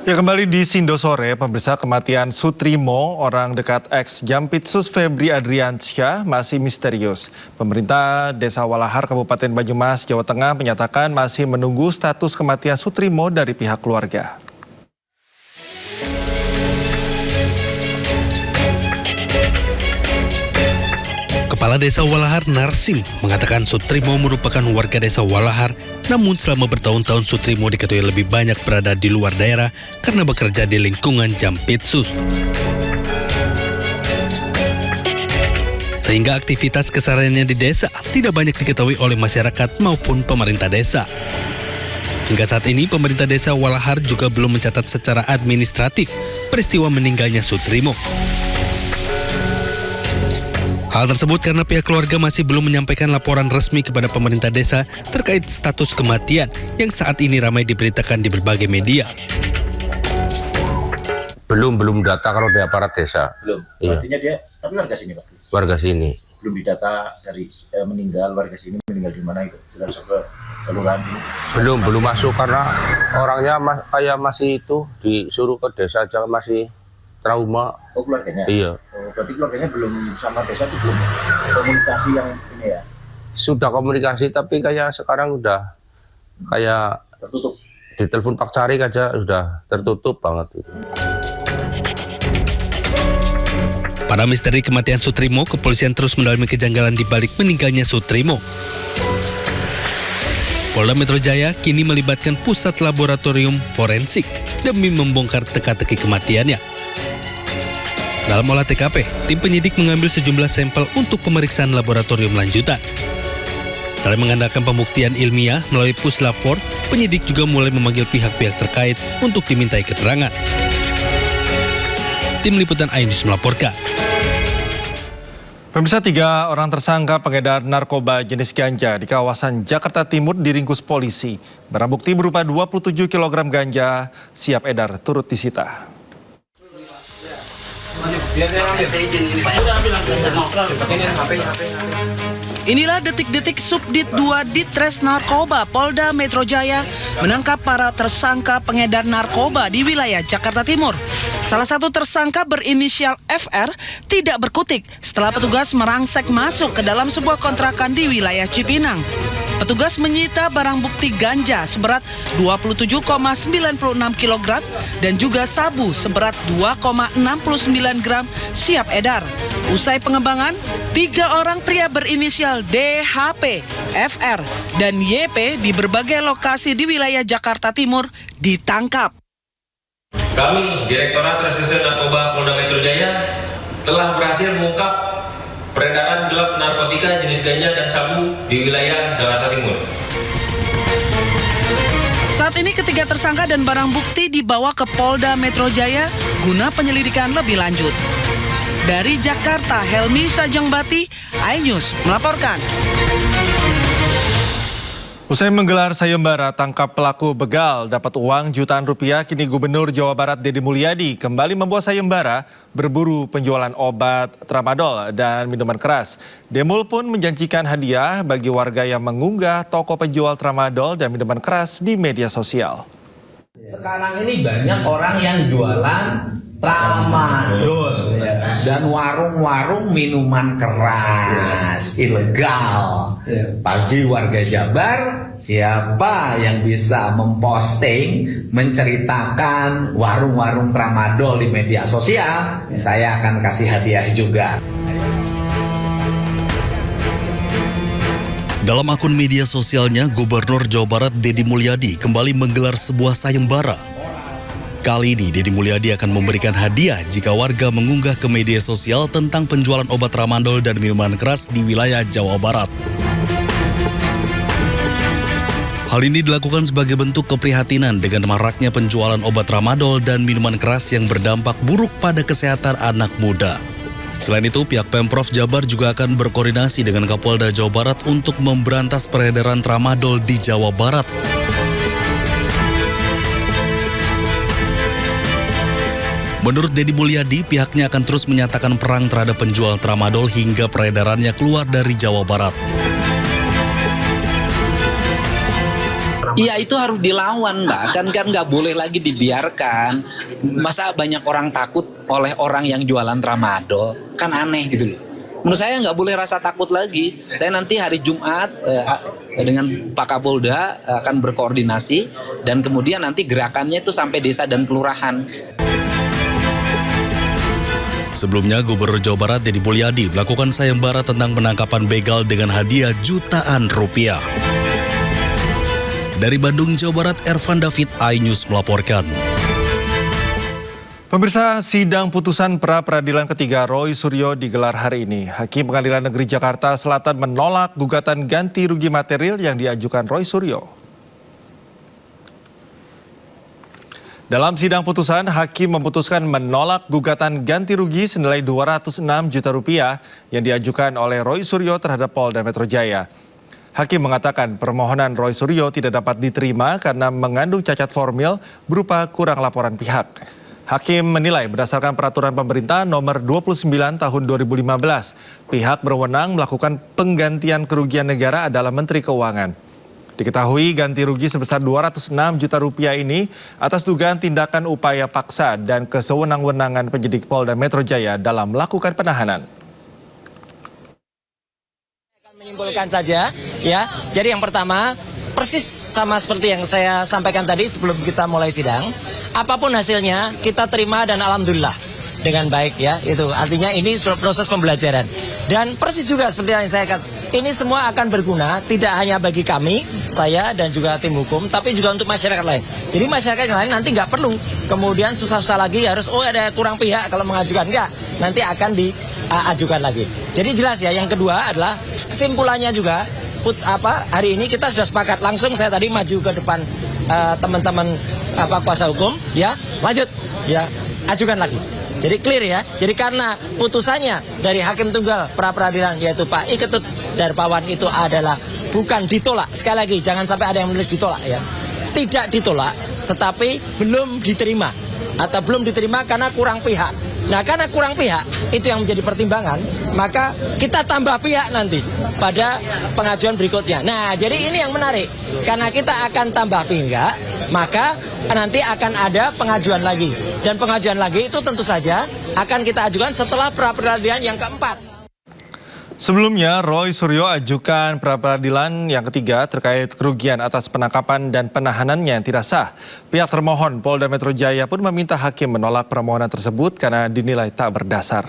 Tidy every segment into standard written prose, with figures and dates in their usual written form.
Ya, kembali di Sindosore, pemirsa, kematian Sutrimo, orang dekat ex Jampitsus Febri Adriansyah, masih misterius. Pemerintah Desa Walahar, Kabupaten Banyumas, Jawa Tengah menyatakan masih menunggu status kematian Sutrimo dari pihak keluarga. Kepala Desa Walahar Narsim mengatakan Sutrimo merupakan warga Desa Walahar, namun selama bertahun-tahun Sutrimo diketahui lebih banyak berada di luar daerah karena bekerja di lingkungan Jampitsus. Sehingga aktivitas kesehariannya di desa tidak banyak diketahui oleh masyarakat maupun pemerintah desa. Hingga saat ini pemerintah Desa Walahar juga belum mencatat secara administratif peristiwa meninggalnya Sutrimo. Hal tersebut karena pihak keluarga masih belum menyampaikan laporan resmi kepada pemerintah desa terkait status kematian yang saat ini ramai diberitakan di berbagai media. Belum data kalau di aparat desa. Belum. Iya. Artinya dia tapi warga sini, Pak. Warga sini. Belum didata dari meninggal warga sini, meninggal di mana itu. Sudah masuk ke kelurahan sini. Belum masuk karena orangnya kayak masih itu disuruh ke desa aja, masih trauma. Oh, keluarganya. Iya. Oh, berarti keluarganya belum sama desa itu belum komunikasi yang ini ya. Sudah komunikasi tapi kayak sekarang udah kayak Tertutup. di telepon Pak Cari aja sudah tertutup banget itu. Pada misteri kematian Sutrimo, kepolisian terus mendalami kejanggalan di balik meninggalnya Sutrimo. Polda Metro Jaya kini melibatkan pusat laboratorium forensik demi membongkar teka-teki kematiannya. Dalam olah TKP, tim penyidik mengambil sejumlah sampel untuk pemeriksaan laboratorium lanjutan. Selain mengandalkan pembuktian ilmiah melalui Puslap 4, penyidik juga mulai memanggil pihak-pihak terkait untuk dimintai keterangan. Tim Liputan iNews melaporkan. Pemirsa, 3 orang tersangka pengedar narkoba jenis ganja di kawasan Jakarta Timur diringkus polisi. Barang bukti berupa 27 kg ganja siap edar turut disita. Inilah detik-detik Subdit 2 Ditres Narkoba Polda Metro Jaya menangkap para tersangka pengedar narkoba di wilayah Jakarta Timur. Salah satu tersangka berinisial FR tidak berkutik setelah petugas merangsek masuk ke dalam sebuah kontrakan di wilayah Cipinang. Petugas menyita barang bukti ganja seberat 27,96 kg dan juga sabu seberat 2,69 gram siap edar. Usai pengembangan, 3 orang pria berinisial DHP, FR, dan YP di berbagai lokasi di wilayah Jakarta Timur ditangkap. Kami, Direktorat Reserse Narkoba Polda Metro Jaya, telah berhasil mengungkap peredaran gelap narkotika jenis ganja dan sabu di wilayah Jakarta Timur. Saat ini ketiga tersangka dan barang bukti dibawa ke Polda Metro Jaya guna penyelidikan lebih lanjut. Dari Jakarta, Helmi Sajengbati, iNews melaporkan. Usai menggelar sayembara tangkap pelaku begal dapat uang jutaan rupiah, kini Gubernur Jawa Barat Deddy Mulyadi kembali membuat sayembara berburu penjualan obat tramadol dan minuman keras. Demul pun menjanjikan hadiah bagi warga yang mengunggah toko penjual tramadol dan minuman keras di media sosial. Sekarang ini banyak orang yang jualan tramadol dan warung-warung minuman keras ilegal. Bagi warga Jabar, siapa yang bisa memposting, menceritakan warung-warung tramadol di media sosial, saya akan kasih hadiah juga. Dalam akun media sosialnya, Gubernur Jawa Barat Deddy Mulyadi kembali menggelar sebuah sayembara. Kali ini Deddy Mulyadi akan memberikan hadiah jika warga mengunggah ke media sosial tentang penjualan obat tramadol dan minuman keras di wilayah Jawa Barat. Hal ini dilakukan sebagai bentuk keprihatinan dengan maraknya penjualan obat tramadol dan minuman keras yang berdampak buruk pada kesehatan anak muda. Selain itu, pihak Pemprov Jabar juga akan berkoordinasi dengan Kapolda Jawa Barat untuk memberantas peredaran tramadol di Jawa Barat. Menurut Deddy Mulyadi, pihaknya akan terus menyatakan perang terhadap penjual tramadol hingga peredarannya keluar dari Jawa Barat. Iya, itu harus dilawan, Mbak. Kan nggak boleh lagi dibiarkan. Masa banyak orang takut oleh orang yang jualan tramadol? Kan aneh gitu loh. Menurut saya nggak boleh rasa takut lagi. Saya nanti hari Jumat dengan Pak Kapolda akan berkoordinasi dan kemudian nanti gerakannya itu sampai desa dan kelurahan. Sebelumnya, Gubernur Jawa Barat Deddy Mulyadi melakukan sayembara tentang penangkapan begal dengan hadiah jutaan rupiah. Dari Bandung, Jawa Barat, Ervan David, iNews melaporkan. Pemirsa, sidang putusan pra-peradilan ketiga Roy Suryo digelar hari ini. Hakim Pengadilan Negeri Jakarta Selatan menolak gugatan ganti rugi material yang diajukan Roy Suryo. Dalam sidang putusan, hakim memutuskan menolak gugatan ganti rugi senilai 206 juta rupiah yang diajukan oleh Roy Suryo terhadap Polda Metro Jaya. Hakim mengatakan permohonan Roy Suryo tidak dapat diterima karena mengandung cacat formil berupa kurang laporan pihak. Hakim menilai berdasarkan peraturan pemerintah nomor 29 tahun 2015, pihak berwenang melakukan penggantian kerugian negara adalah Menteri Keuangan. Diketahui ganti rugi sebesar 206 juta rupiah ini atas dugaan tindakan upaya paksa dan kesewenang-wenangan penyidik Polda Metro Jaya dalam melakukan penahanan. Menyimpulkan saja, ya. Jadi yang pertama, persis sama seperti yang saya sampaikan tadi sebelum kita mulai sidang. Apapun hasilnya, kita terima dan alhamdulillah dengan baik, ya. Itu artinya ini proses pembelajaran. Dan persis juga seperti yang saya katakan, ini semua akan berguna tidak hanya bagi kami, saya dan juga tim hukum, tapi juga untuk masyarakat lain. Jadi masyarakat yang lain nanti nggak perlu kemudian susah-susah lagi harus ada kurang pihak kalau mengajukan, enggak, nanti akan diajukan lagi. Jadi jelas ya. Yang kedua adalah kesimpulannya juga hari ini kita sudah sepakat langsung. Saya tadi maju ke depan teman-teman kuasa hukum, ya, lanjut, ya, ajukan lagi. Jadi clear ya. Jadi karena putusannya dari Hakim Tunggal pra-peradilan yaitu Pak Iketut Darpawan itu adalah bukan ditolak. Sekali lagi jangan sampai ada yang menulis ditolak, ya. Tidak ditolak, tetapi belum diterima atau belum diterima karena kurang pihak. Nah, karena kurang pihak itu yang menjadi pertimbangan, maka kita tambah pihak nanti pada pengajuan berikutnya. Nah, jadi ini yang menarik. Karena kita akan tambah pihak, maka nanti akan ada pengajuan lagi. Dan pengajuan lagi itu tentu saja akan kita ajukan setelah pra-peradilan yang keempat. Sebelumnya, Roy Suryo ajukan pra-peradilan yang ketiga terkait kerugian atas penangkapan dan penahanannya yang tidak sah. Pihak termohon Polda Metro Jaya pun meminta hakim menolak permohonan tersebut karena dinilai tak berdasar.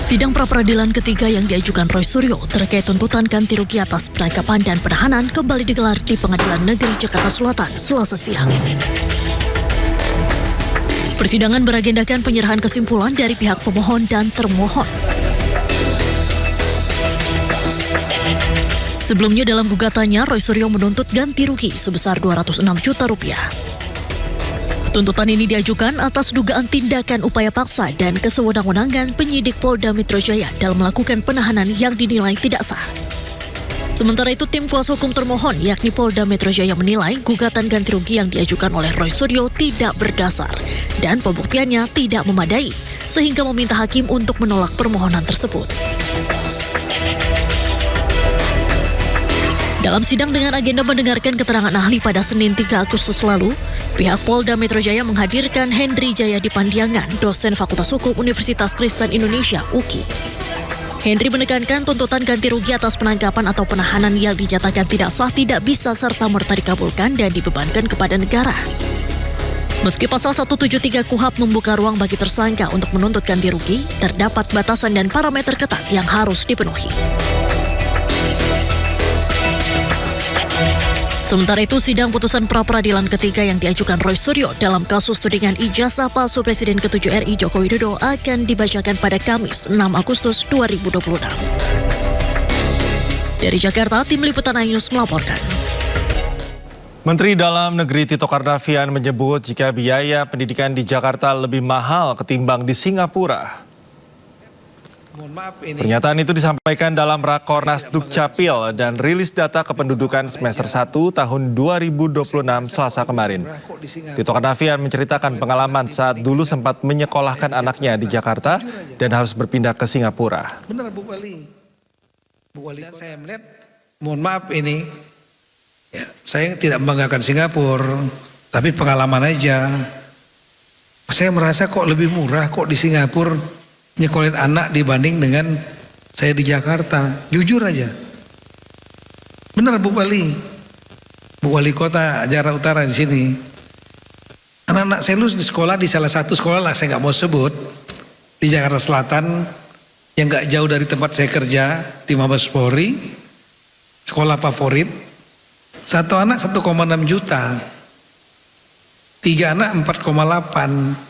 Sidang pra-peradilan ketiga yang diajukan Roy Suryo terkait tuntutan ganti rugi atas penangkapan dan penahanan kembali digelar di Pengadilan Negeri Jakarta Selatan Selasa siang. Persidangan beragendakan penyerahan kesimpulan dari pihak pemohon dan termohon. Sebelumnya dalam gugatannya, Roy Suryo menuntut ganti rugi sebesar 206 juta rupiah. Tuntutan ini diajukan atas dugaan tindakan upaya paksa dan kesewenang-wenangan penyidik Polda Metro Jaya dalam melakukan penahanan yang dinilai tidak sah. Sementara itu, tim kuasa hukum termohon yakni Polda Metro Jaya menilai gugatan ganti rugi yang diajukan oleh Roy Suryo tidak berdasar dan pembuktiannya tidak memadai, sehingga meminta hakim untuk menolak permohonan tersebut. Dalam sidang dengan agenda mendengarkan keterangan ahli pada Senin 3 Agustus lalu, pihak Polda Metro Jaya menghadirkan Hendri Jayadi Pandiangan, dosen Fakultas Hukum Universitas Kristen Indonesia (UKI). Hendri menekankan tuntutan ganti rugi atas penangkapan atau penahanan yang dinyatakan tidak sah tidak bisa serta-merta dikabulkan dan dibebankan kepada negara. Meski pasal 173 KUHP membuka ruang bagi tersangka untuk menuntut ganti rugi, terdapat batasan dan parameter ketat yang harus dipenuhi. Sementara itu, sidang putusan pra-peradilan ketiga yang diajukan Roy Suryo dalam kasus tudingan ijazah palsu Presiden ke-7 RI Joko Widodo akan dibacakan pada Kamis 6 Agustus 2026. Dari Jakarta, tim liputan iNews melaporkan. Menteri Dalam Negeri Tito Karnavian menyebut jika biaya pendidikan di Jakarta lebih mahal ketimbang di Singapura. Pernyataan itu disampaikan dalam Rakornas Dukcapil dan rilis data kependudukan semester 1 tahun 2026 Selasa kemarin. Tito Karnavian menceritakan pengalaman saat dulu sempat menyekolahkan anaknya di Jakarta dan harus berpindah ke Singapura. Benar Bu Wali. Bu Wali, saya melihat, mohon maaf ini, ya, saya tidak membanggakan Singapura, tapi pengalaman aja. Saya merasa kok lebih murah kok di Singapura nyekolin anak dibanding dengan saya di Jakarta. Jujur aja. Benar Bu Wali. Bu Wali Kota Jakarta Utara di sini. Anak-anak saya di sekolah di salah satu sekolah lah, saya nggak mau sebut, di Jakarta Selatan yang nggak jauh dari tempat saya kerja di Mabes Polri, sekolah favorit. Satu anak 1,6 juta. 3 anak 4,8.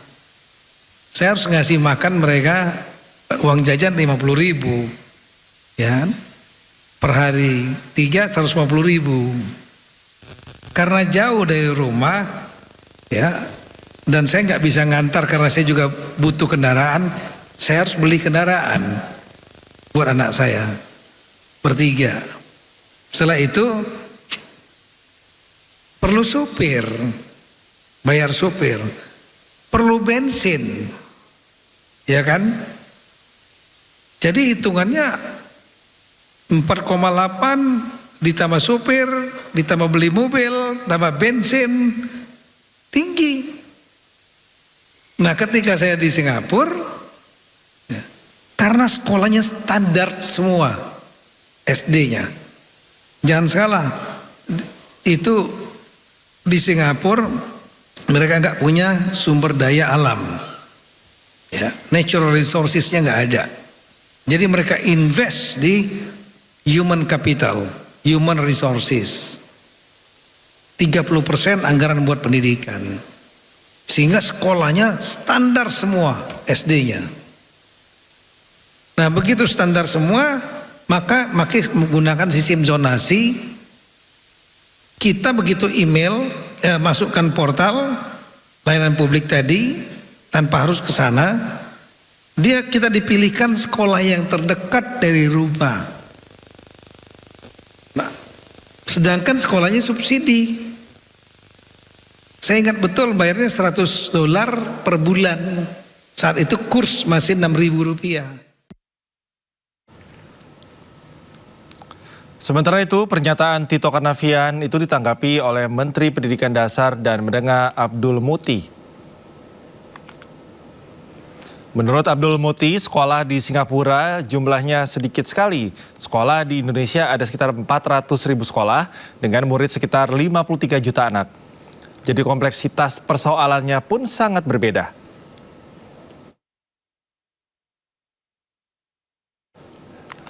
Saya harus ngasih makan mereka uang jajan 50.000, ya, per hari. 3 150.000. Karena jauh dari rumah, ya, dan saya nggak bisa ngantar karena saya juga butuh kendaraan. Saya harus beli kendaraan buat anak saya bertiga. Setelah itu perlu supir. Bayar supir, perlu bensin, ya kan? Jadi hitungannya 4,8 ditambah supir, ditambah beli mobil, tambah bensin, tinggi. Nah ketika saya di Singapura, ya, karena sekolahnya standar semua, SD-nya. Jangan salah, itu di Singapura mereka nggak punya sumber daya alam, ya, natural resourcesnya nggak ada. Jadi mereka invest di human capital, human resources. 30% anggaran buat pendidikan, sehingga sekolahnya standar semua SD-nya. Nah begitu standar semua, maka menggunakan sistem zonasi. Kita begitu email, masukkan portal layanan publik tadi tanpa harus ke sana, kita dipilihkan sekolah yang terdekat dari rumah. Nah, sedangkan sekolahnya subsidi. Saya ingat betul bayarnya $100 per bulan. Saat itu kurs masih Rp6.000. Sementara itu, pernyataan Tito Karnavian itu ditanggapi oleh Menteri Pendidikan Dasar dan Menengah Abdul Muti. Menurut Abdul Muti, sekolah di Singapura jumlahnya sedikit sekali. Sekolah di Indonesia ada sekitar 400.000 sekolah dengan murid sekitar 53 juta anak. Jadi kompleksitas persoalannya pun sangat berbeda.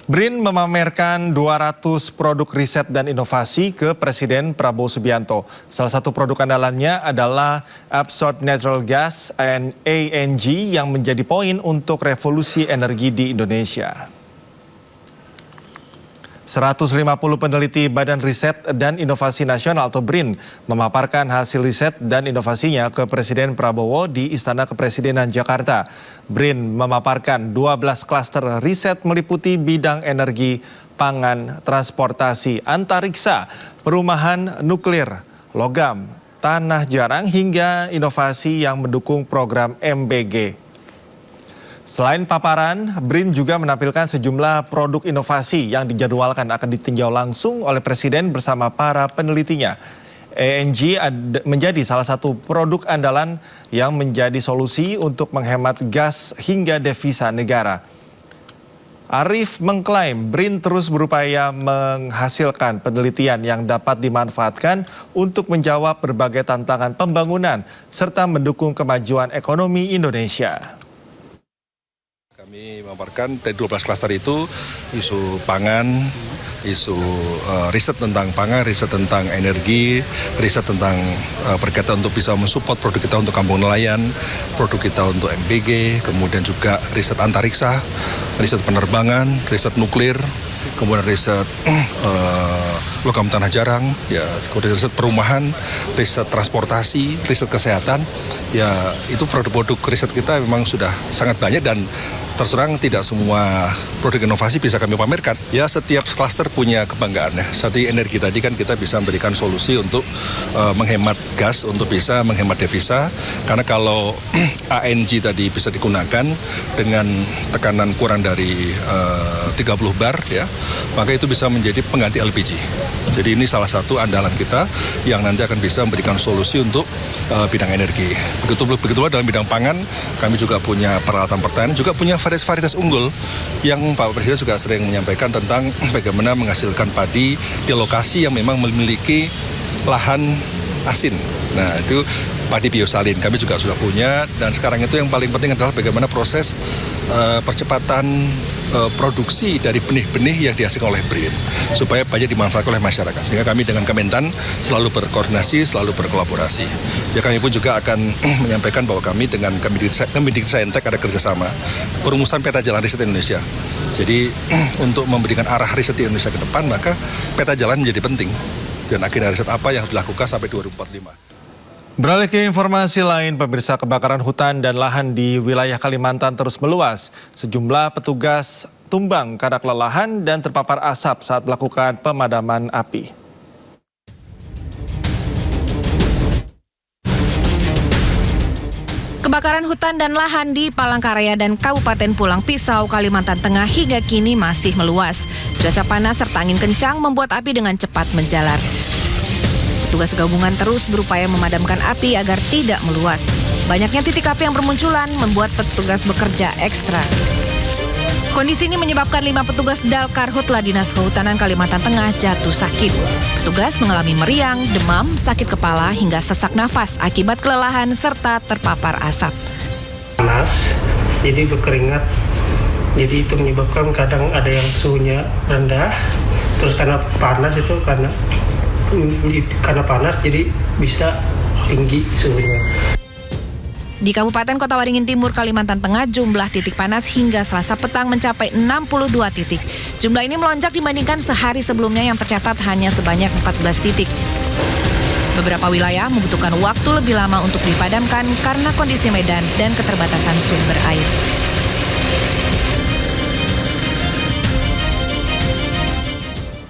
BRIN memamerkan 200 produk riset dan inovasi ke Presiden Prabowo Subianto. Salah satu produk andalannya adalah Absorbed Natural Gas (ANG) yang menjadi poin untuk revolusi energi di Indonesia. 150 peneliti Badan Riset dan Inovasi Nasional atau BRIN memaparkan hasil riset dan inovasinya ke Presiden Prabowo di Istana Kepresidenan Jakarta. BRIN memaparkan 12 klaster riset meliputi bidang energi, pangan, transportasi, antariksa, perumahan, nuklir, logam, tanah jarang hingga inovasi yang mendukung program MBG. Selain paparan, BRIN juga menampilkan sejumlah produk inovasi yang dijadwalkan akan ditinjau langsung oleh Presiden bersama para penelitinya. ANG menjadi salah satu produk andalan yang menjadi solusi untuk menghemat gas hingga devisa negara. Arief mengklaim BRIN terus berupaya menghasilkan penelitian yang dapat dimanfaatkan untuk menjawab berbagai tantangan pembangunan serta mendukung kemajuan ekonomi Indonesia. Kami memaparkan dari 12 klaster itu isu pangan, isu riset tentang pangan, riset tentang energi, riset tentang berkaitan untuk bisa mensupport produk kita untuk kampung nelayan, produk kita untuk MBG, kemudian juga riset antariksa, riset penerbangan, riset nuklir, kemudian riset logam tanah jarang, ya, kemudian riset perumahan, riset transportasi, riset kesehatan, ya itu produk-produk riset kita memang sudah sangat banyak dan terus terang tidak semua produk inovasi bisa kami pamerkan. Ya setiap klaster punya kebanggaannya. Satu energi tadi kan kita bisa memberikan solusi untuk menghemat gas, untuk bisa menghemat devisa. Karena kalau ANG tadi bisa digunakan dengan tekanan kurang dari 30 bar ya, maka itu bisa menjadi pengganti LPG. Jadi ini salah satu andalan kita yang nanti akan bisa memberikan solusi untuk bidang energi. Begitulah dalam bidang pangan, kami juga punya peralatan pertanian, juga punya varietas unggul yang Pak Presiden juga sering menyampaikan tentang bagaimana menghasilkan padi di lokasi yang memang memiliki lahan asin. Nah itu padi biosalin kami juga sudah punya, dan sekarang itu yang paling penting adalah bagaimana proses percepatan produksi dari benih-benih yang dihasilkan oleh BRIN supaya banyak dimanfaatkan oleh masyarakat. Sehingga kami dengan Kementan selalu berkoordinasi, selalu berkolaborasi. Ya kami pun juga akan menyampaikan bahwa kami dengan Kemendikbudristek ada kerjasama perumusan peta jalan riset Indonesia. Jadi untuk memberikan arah riset di Indonesia ke depan, maka peta jalan menjadi penting. Dan agenda riset apa yang harus dilakukan sampai 2045. Beralih ke informasi lain, pemirsa, kebakaran hutan dan lahan di wilayah Kalimantan terus meluas. Sejumlah petugas tumbang karena kelelahan dan terpapar asap saat melakukan pemadaman api. Kebakaran hutan dan lahan di Palangkaraya dan Kabupaten Pulang Pisau, Kalimantan Tengah hingga kini masih meluas. Cuaca panas serta angin kencang membuat api dengan cepat menjalar. Petugas gabungan terus berupaya memadamkan api agar tidak meluas. Banyaknya titik api yang bermunculan membuat petugas bekerja ekstra. Kondisi ini menyebabkan 5 petugas Dalkarhutla Dinas Kehutanan Kalimantan Tengah jatuh sakit. Petugas mengalami meriang, demam, sakit kepala hingga sesak nafas akibat kelelahan serta terpapar asap. Panas, jadi berkeringat. Jadi itu menyebabkan kadang ada yang suhunya rendah. Terus karena panas itu karena panas jadi bisa tinggi suhunya. Di Kabupaten Kota Waringin Timur, Kalimantan Tengah, jumlah titik panas hingga Selasa petang mencapai 62 titik. Jumlah ini melonjak dibandingkan sehari sebelumnya yang tercatat hanya sebanyak 14 titik. Beberapa wilayah membutuhkan waktu lebih lama untuk dipadamkan karena kondisi medan dan keterbatasan sumber air.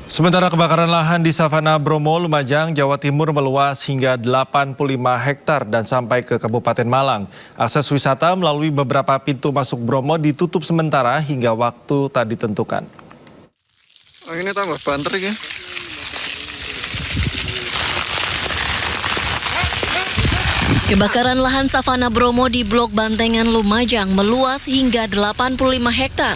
Sementara kebakaran lahan di Savana Bromo, Lumajang, Jawa Timur meluas hingga 85 hektar dan sampai ke Kabupaten Malang. Akses wisata melalui beberapa pintu masuk Bromo ditutup sementara hingga waktu tak ditentukan. Oh, ini tambah banter ya. Kebakaran lahan Savana Bromo di Blok Bantengan, Lumajang meluas hingga 85 hektar.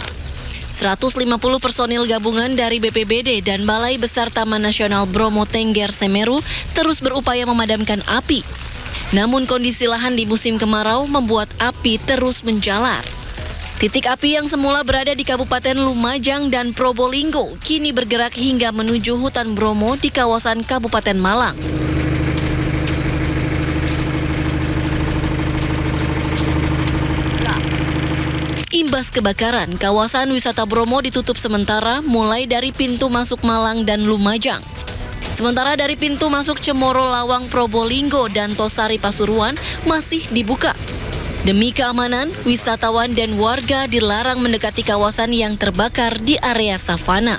150 personil gabungan dari BPBD dan Balai Besar Taman Nasional Bromo Tengger Semeru terus berupaya memadamkan api. Namun kondisi lahan di musim kemarau membuat api terus menjalar. Titik api yang semula berada di Kabupaten Lumajang dan Probolinggo kini bergerak hingga menuju hutan Bromo di kawasan Kabupaten Malang. Imbas kebakaran, kawasan wisata Bromo ditutup sementara mulai dari pintu masuk Malang dan Lumajang. Sementara dari pintu masuk Cemoro, Lawang, Probolinggo, dan Tosari Pasuruan masih dibuka. Demi keamanan, wisatawan dan warga dilarang mendekati kawasan yang terbakar di area savana.